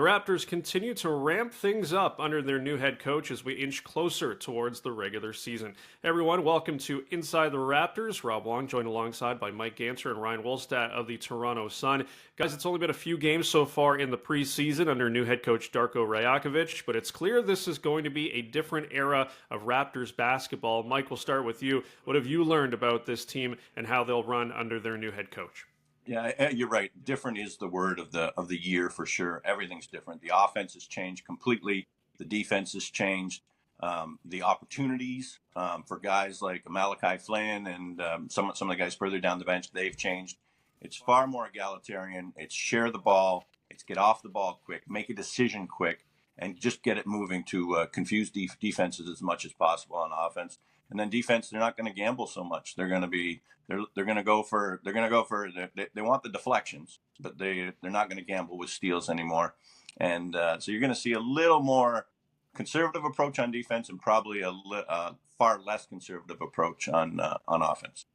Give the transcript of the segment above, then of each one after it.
The Raptors continue to ramp things up under their new head coach as we inch closer towards the regular season. Hey everyone, welcome to Inside the Raptors. Rob Wong joined alongside by Mike Ganter and Ryan Wolstat of the Toronto Sun. Guys, it's only been a few games so far in the preseason under new head coach Darko Rajakovic, but it's clear this is going to be a different era of Raptors basketball. Mike, we'll start with you. What have you learned about this team and how they'll run under their new head coach? Yeah, you're right. Different is the word of the year for sure. Everything's different. The offense has changed completely. The defense has changed. The opportunities for guys like Malachi Flynn and some of the guys further down the bench, they've changed. It's far more egalitarian. It's share the ball. It's get off the ball quick, make a decision quick, and just get it moving to confuse defenses as much as possible on offense. And then defense, they're not going to gamble so much. They're going to go for they want the deflections, but they're not going to gamble with steals anymore. And so you're going to see a little more conservative approach on defense and probably a far less conservative approach on offense.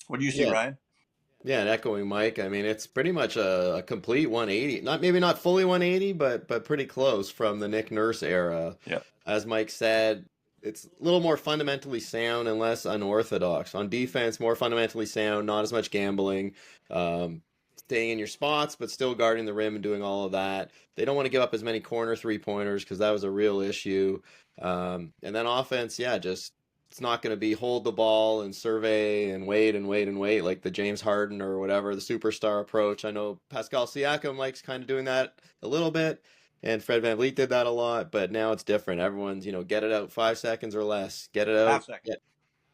What do you see, Ryan? Yeah, and echoing Mike, I mean, it's pretty much a complete 180. Maybe not fully 180, but pretty close from the Nick Nurse era. Yeah. As Mike said, it's a little more fundamentally sound and less unorthodox. On defense, more fundamentally sound, not as much gambling, staying in your spots, but still guarding the rim and doing all of that. They don't want to give up as many corner three-pointers because that was a real issue. And then offense, it's not going to be hold the ball and survey and wait like the James Harden or whatever, the superstar approach. I know Pascal Siakam likes kind of doing that a little bit, and Fred VanVleet did that a lot, but now it's different. Everyone's, get it out 5 seconds or less. Get it out.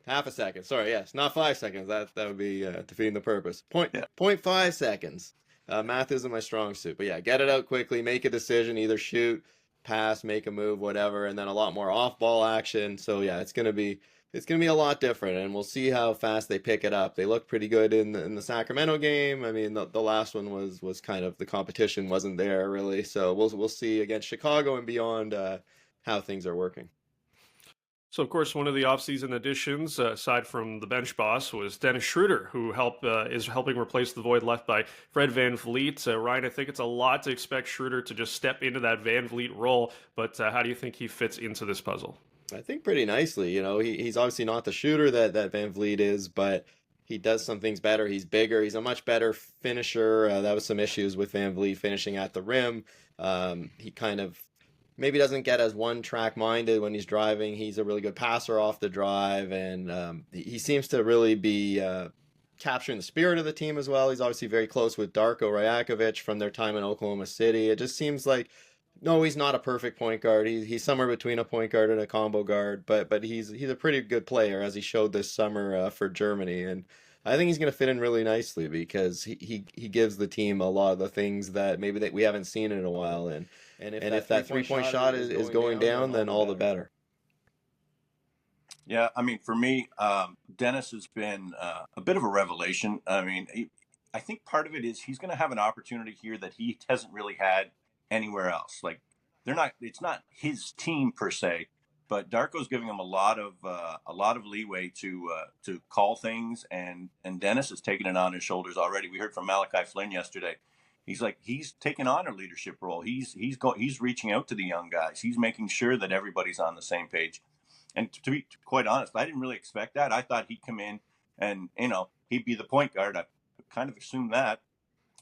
Half a second. Sorry, yes, not 5 seconds. That would be defeating the purpose. 0.5 seconds. Math isn't my strong suit, but get it out quickly, make a decision, either shoot, pass, make a move, whatever, and then a lot more off-ball action. So it's gonna be a lot different, and we'll see how fast they pick it up. They look pretty good in the Sacramento game. I mean, the last one was kind of, the competition wasn't there really. So we'll see against Chicago and beyond how things are working. So, of course, one of the offseason additions, aside from the bench boss, was Dennis Schroeder, who is helping replace the void left by Fred VanVleet. Ryan, I think it's a lot to expect Schroeder to just step into that VanVleet role, but how do you think he fits into this puzzle? I think pretty nicely. He's obviously not the shooter that VanVleet is, but he does some things better. He's bigger. He's a much better finisher. That was some issues with VanVleet finishing at the rim. He kind of maybe doesn't get as one-track minded when he's driving. He's a really good passer off the drive, and he seems to really be capturing the spirit of the team as well. He's obviously very close with Darko Rajakovic from their time in Oklahoma City. It just seems like, no, he's not a perfect point guard. He's somewhere between a point guard and a combo guard, but he's a pretty good player, as he showed this summer for Germany. And I think he's going to fit in really nicely because he gives the team a lot of the things that maybe that we haven't seen in a while. And if that three-point shot is going down, then all the better. Yeah, I mean, for me, Dennis has been a bit of a revelation. I mean, I think part of it is he's going to have an opportunity here that he hasn't really had anywhere else. Like, it's not his team per se, but Darko's giving him a lot of leeway to call things, and Dennis has taken it on his shoulders already. We heard from Malachi Flynn yesterday. He's taken on a leadership role. He's reaching out to the young guys. He's making sure that everybody's on the same page. And to be quite honest, I didn't really expect that. I thought he'd come in and he'd be the point guard. I kind of assumed that.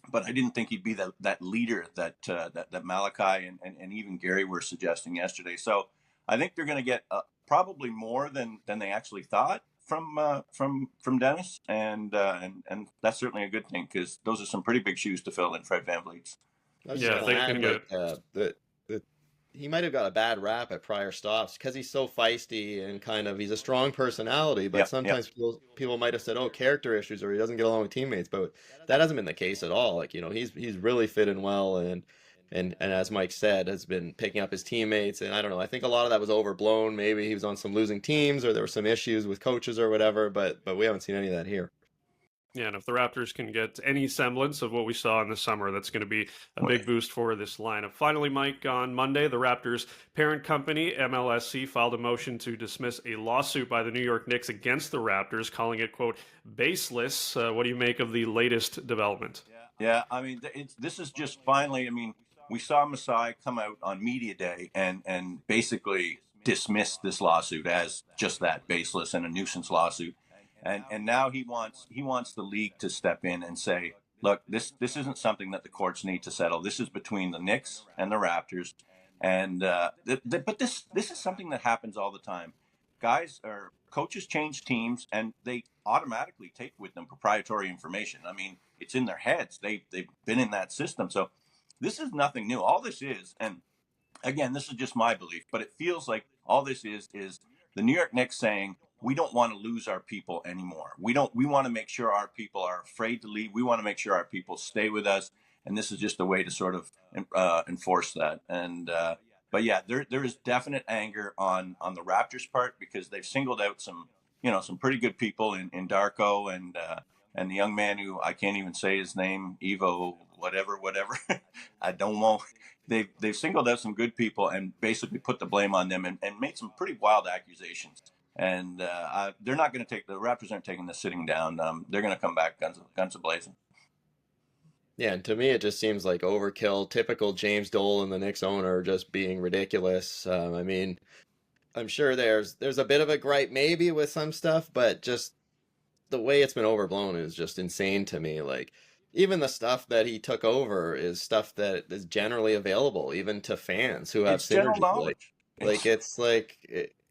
But I didn't think he'd be that leader that Malachi and even Gary were suggesting yesterday. So I think they're going to get probably more than they actually thought from Dennis, and that's certainly a good thing because those are some pretty big shoes to fill in Fred VanVleet's. Yeah, they can get he might have got a bad rap at prior stops because he's so feisty and he's a strong personality, but sometimes people might have said, character issues, or he doesn't get along with teammates, but that hasn't been the case at all. Like, he's really fit in well, and as Mike said, has been picking up his teammates. And I don't know, I think a lot of that was overblown. Maybe he was on some losing teams, or there were some issues with coaches or whatever, but we haven't seen any of that here. Yeah, and if the Raptors can get any semblance of what we saw in the summer, that's going to be a big boost for this lineup. Finally, Mike, on Monday, the Raptors' parent company, MLSE, filed a motion to dismiss a lawsuit by the New York Knicks against the Raptors, calling it, quote, baseless. What do you make of the latest development? Yeah, I mean, this is just finally, I mean, we saw Masai come out on media day and basically dismiss this lawsuit as just that, baseless and a nuisance lawsuit. And now he wants the league to step in and say, look, this isn't something that the courts need to settle. This is between the Knicks and the Raptors. And but this is something that happens all the time. Guys or coaches change teams and they automatically take with them proprietary information. I mean, it's in their heads. They've been in that system. So this is nothing new. All this is, and again, this is just my belief, but it feels like all this is the New York Knicks saying, we don't want to lose our people anymore. We want to make sure our people are afraid to leave. We want to make sure our people stay with us. And this is just a way to sort of enforce that. And but yeah, there is definite anger on the Raptors' part because they've singled out some pretty good people in Darko and the young man who I can't even say his name, Evo whatever. I don't know. They've singled out some good people and basically put the blame on them and made some pretty wild accusations. And they're not going to the Raptors aren't taking this sitting down. They're going to come back guns a-blazing. Yeah, and to me, it just seems like overkill. Typical James Dolan, the Knicks owner, just being ridiculous. I mean, I'm sure there's a bit of a gripe maybe with some stuff, but just the way it's been overblown is just insane to me. Like, even the stuff that he took over is stuff that is generally available, even to fans who have It's general synergy. knowledge.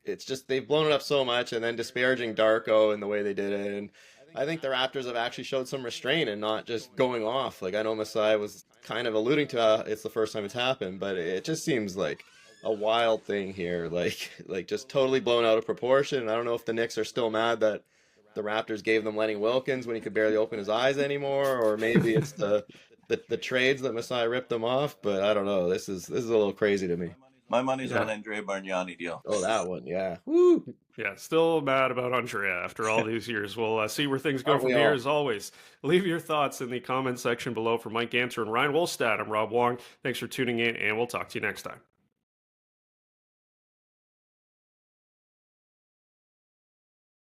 It's just they've blown it up so much, and then disparaging Darko and the way they did it. And I think the Raptors have actually showed some restraint and not just going off. Like, I know Masai was kind of alluding to it's the first time it's happened, but it just seems like a wild thing here, like just totally blown out of proportion. And I don't know if the Knicks are still mad that the Raptors gave them Lenny Wilkins when he could barely open his eyes anymore, or maybe it's the trades that Masai ripped them off. But I don't know. This is a little crazy to me. My money's on Andre Bargnani deal. Oh, that one, yeah. Woo! Yeah, still mad about Andrea after all these years. We'll see where things go from here, as always. Leave your thoughts in the comment section below. For Mike Ganter and Ryan Wolstat, I'm Rob Wong. Thanks for tuning in, and we'll talk to you next time.